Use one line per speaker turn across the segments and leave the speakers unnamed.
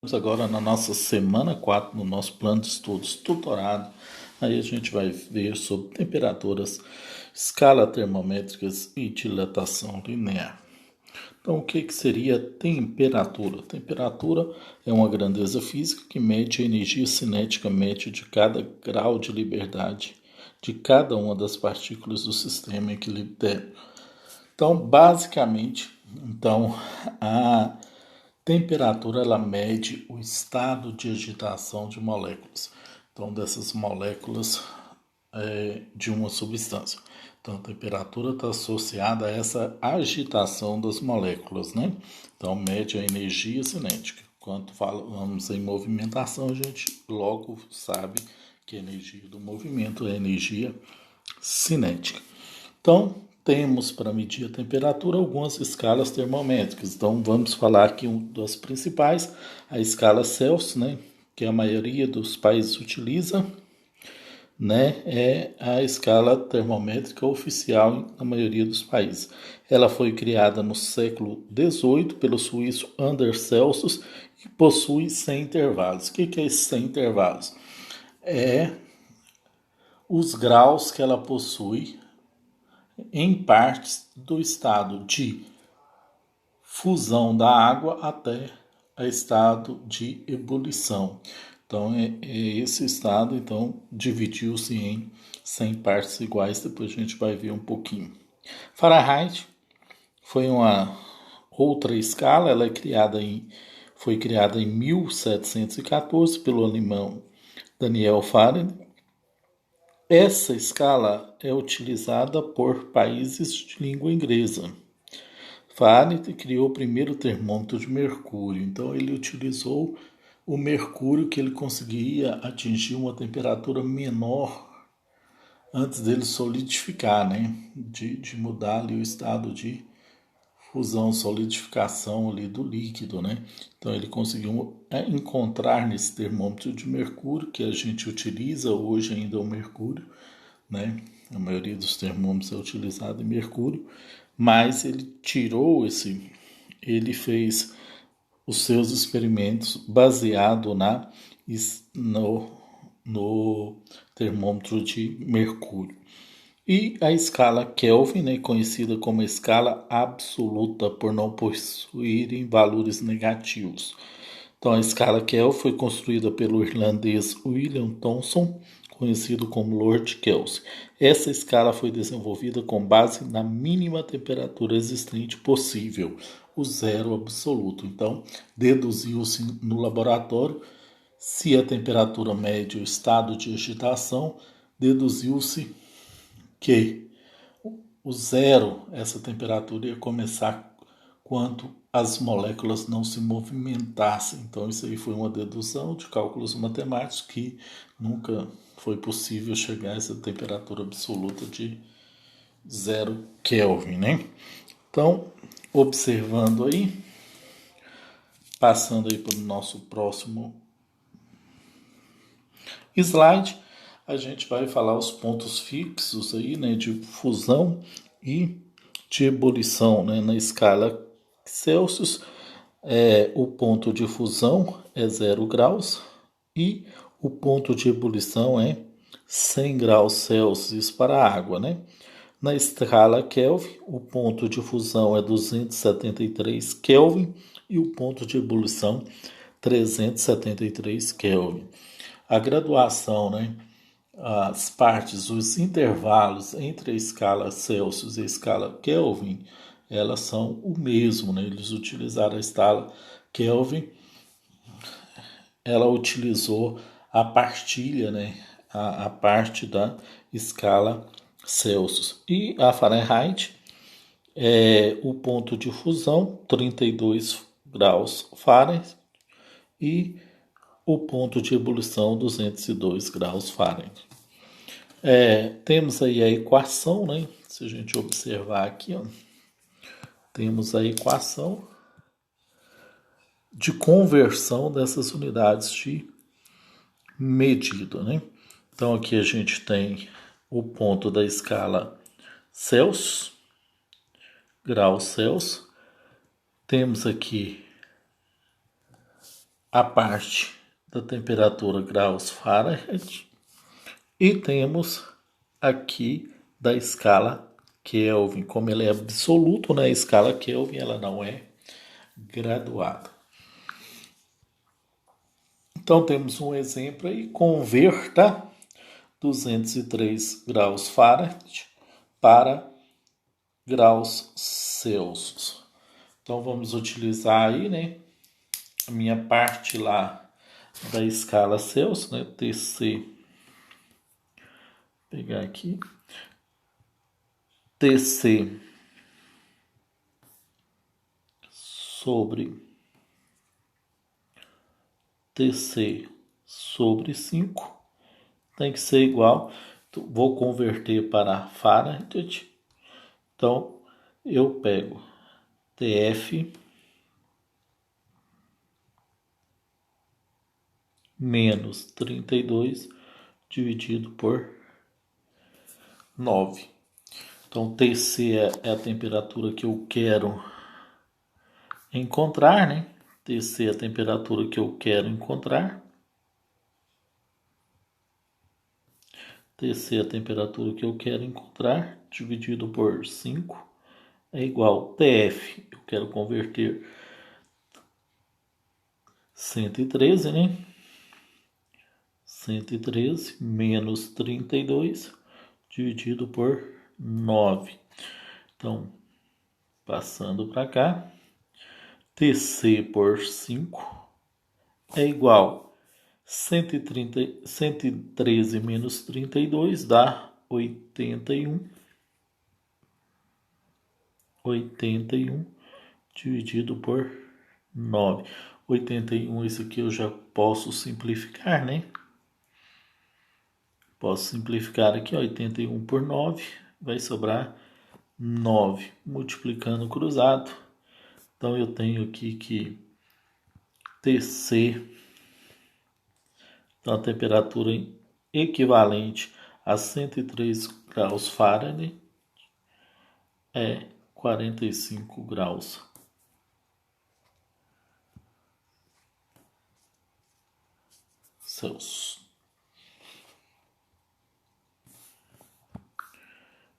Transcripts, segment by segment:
Estamos agora na nossa semana 4 no nosso plano de estudos tutorado. Aí a gente vai ver sobre temperaturas, escala termométricas e dilatação linear. Então, o que seria temperatura? Temperatura é uma grandeza física que mede a energia cinética média de cada grau de liberdade de cada uma das partículas do sistema em equilíbrio. Então, basicamente, a temperatura ela mede o estado de agitação de moléculas. Então, dessas moléculas de uma substância. Então, a temperatura está associada a essa agitação das moléculas, né? Então, mede a energia cinética. Quando falamos em movimentação, a gente logo sabe que a energia do movimento é a energia cinética. Então, temos para medir a temperatura algumas escalas termométricas. Então, vamos falar aqui das principais, a escala Celsius, né, que a maioria dos países utiliza, né, é a escala termométrica oficial na maioria dos países. Ela foi criada no século XVIII pelo suíço Anders Celsius e possui 100 intervalos. O que é esses 100 intervalos? É os graus que ela possui em partes do estado de fusão da água até o estado de ebulição. Então, esse estado, então, dividiu-se em 100 partes iguais, depois a gente vai ver um pouquinho. Fahrenheit foi uma outra escala, foi criada em 1714 pelo alemão Daniel Fahrenheit. Essa escala é utilizada por países de língua inglesa. Fahrenheit criou o primeiro termômetro de mercúrio, então ele utilizou o mercúrio que ele conseguia atingir uma temperatura menor antes dele solidificar, né? De mudar ali o estado de fusão, solidificação ali do líquido, né? Então ele conseguiu encontrar nesse termômetro de mercúrio que a gente utiliza hoje ainda o mercúrio, né? A maioria dos termômetros é utilizado em mercúrio, mas ele fez os seus experimentos baseado no, no termômetro de mercúrio. E a escala Kelvin, né, conhecida como escala absoluta por não possuir valores negativos. Então, a escala Kelvin foi construída pelo irlandês William Thomson, conhecido como Lord Kelvin. Essa escala foi desenvolvida com base na mínima temperatura existente possível, o zero absoluto. Então, deduziu-se no laboratório se a temperatura média, o estado de agitação, deduziu-se que o zero, essa temperatura ia começar quando as moléculas não se movimentassem. Então, isso aí foi uma dedução de cálculos matemáticos que nunca foi possível chegar a essa temperatura absoluta de zero Kelvin, né? Então, observando aí, passando aí para o nosso próximo slide, a gente vai falar os pontos fixos aí, né, de fusão e de ebulição, né, na escala Celsius. O ponto de fusão é 0 graus e o ponto de ebulição é 100 graus Celsius para a água, né? Na escala Kelvin, o ponto de fusão é 273 Kelvin e o ponto de ebulição 373 Kelvin. A graduação, né? As partes, os intervalos entre a escala Celsius e a escala Kelvin, elas são o mesmo, né? Eles utilizaram a escala Kelvin, ela utilizou a partilha, né? A parte da escala Celsius. E a Fahrenheit o ponto de fusão, 32 graus Fahrenheit, e o ponto de ebulição, 202 graus Fahrenheit. Temos aí a equação, né? Se a gente observar aqui, ó, temos a equação de conversão dessas unidades de medida, né? Então aqui a gente tem o ponto da escala Celsius, graus Celsius. Temos aqui a parte da temperatura graus Fahrenheit e temos aqui da escala Kelvin. Como ele é absoluto, né? A escala Kelvin ela não é graduada. Então temos um exemplo aí: converta 203 graus Fahrenheit para graus Celsius. Então vamos utilizar aí, né, a minha parte lá da escala Celsius, né, TC. Vou pegar aqui. TC sobre TC sobre 5 tem que ser igual. Vou converter para Fahrenheit. Então eu pego TF menos 32 dividido por 9. Então TC é a temperatura que eu quero encontrar, né? TC é a temperatura que eu quero encontrar. TC é a temperatura que eu quero encontrar, dividido por 5, é igual a TF. Eu quero converter 113, né? 113 menos 32, dividido por 9. Então, passando para cá, TC por 5 é igual 113 menos 32 dá 81. 81 dividido por 9. 81, esse aqui eu já posso simplificar, né? Posso simplificar aqui, 81 por 9, vai sobrar 9, multiplicando cruzado. Então eu tenho aqui que TC, então a temperatura equivalente a 103 graus Fahrenheit é 45 graus Celsius.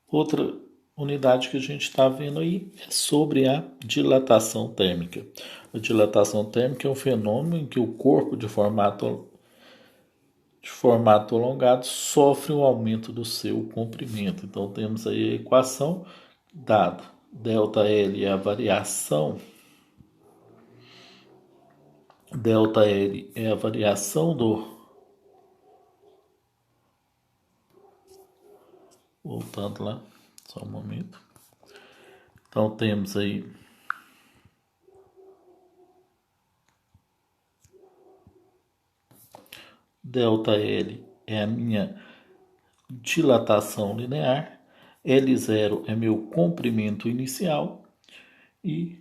Outra unidade que a gente está vendo aí é sobre a dilatação térmica. A dilatação térmica é um fenômeno em que o corpo de formato alongado sofre um aumento do seu comprimento. Então temos aí a equação dada. ΔL é a variação. ΔL é a variação do... Voltando lá, só um momento. Então temos aí ΔL é a minha dilatação linear, L0 é meu comprimento inicial e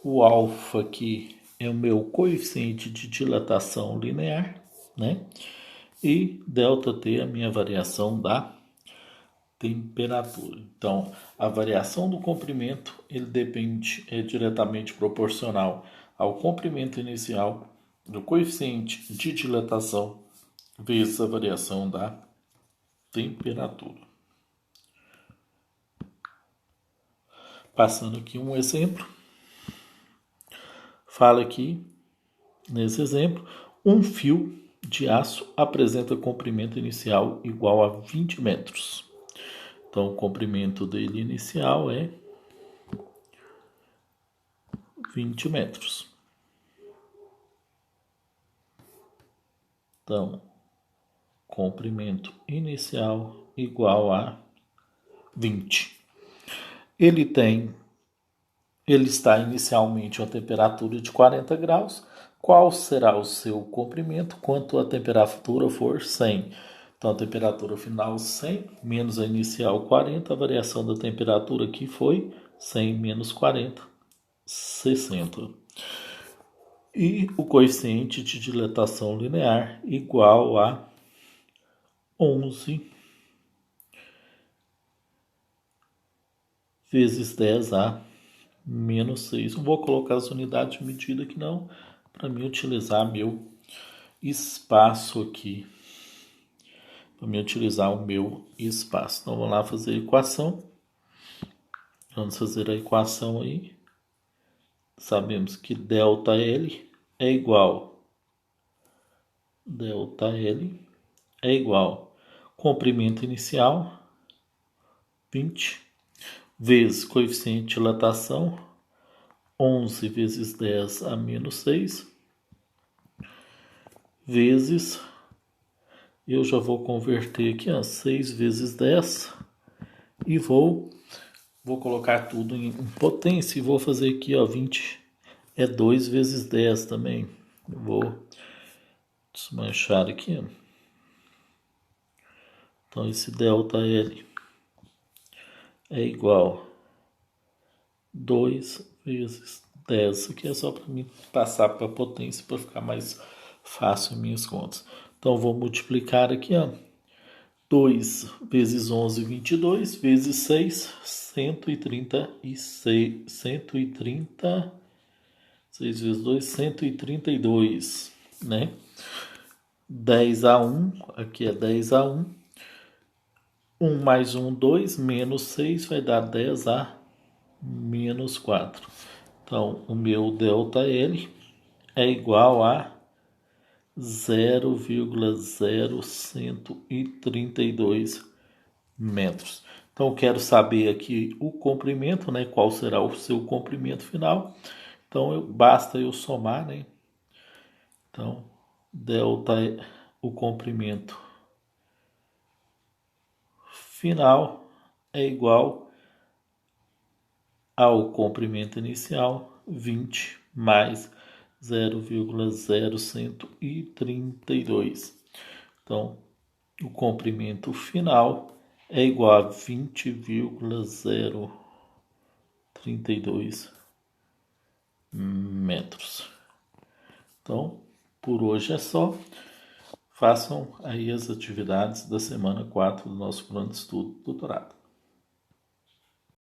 o alfa aqui é o meu coeficiente de dilatação linear, né? E ΔT é a minha variação da temperatura. Então, a variação do comprimento ele é diretamente proporcional ao comprimento inicial do coeficiente de dilatação vezes a variação da temperatura. Passando aqui um exemplo. Fala aqui, nesse exemplo, um fio de aço apresenta comprimento inicial igual a 20 metros. Então, o comprimento dele inicial é 20 metros. Então, comprimento inicial igual a 20. Ele está inicialmente a uma temperatura de 40 graus. Qual será o seu comprimento quando a temperatura for 100? Então, a temperatura final 100 menos a inicial 40, a variação da temperatura aqui foi 100 menos 40, 60. E o coeficiente de dilatação linear igual a 11 vezes 10 a menos 6. Não vou colocar as unidades de medida aqui não, para mim utilizar meu espaço aqui. Para mim utilizar o meu espaço. Então vamos lá fazer a equação. Vamos fazer a equação aí. Sabemos que ΔL é igual. ΔL é igual. Comprimento inicial, 20, vezes coeficiente de dilatação, 11 vezes 10 a menos 6, vezes, eu já vou converter aqui, ó, 6 vezes 10, e vou colocar tudo em potência, e vou fazer aqui, ó, 20 é 2 vezes 10 também. Eu vou desmanchar aqui, ó. Então esse ΔL é igual 2 vezes 10. Isso aqui é só para mim passar para a potência para ficar mais fácil as minhas contas. Então vou multiplicar aqui, ó. 2 vezes 11, 22, vezes 6, 136, 130, 6 vezes 2, 132, né? 10 a 1, aqui é 10 a 1. 1 mais 1, 2, menos 6 vai dar 10 a menos 4. Então, o meu ΔL é igual a 0,0132 metros. Então, eu quero saber aqui o comprimento, né? Qual será o seu comprimento final. Então, basta eu somar, né? Então, delta, o comprimento final é igual ao comprimento inicial, 20 mais 0,0132. Então, o comprimento final é igual a 20,032 metros. Então, por hoje é só. Façam aí as atividades da semana 4 do nosso plano de estudo doutorado.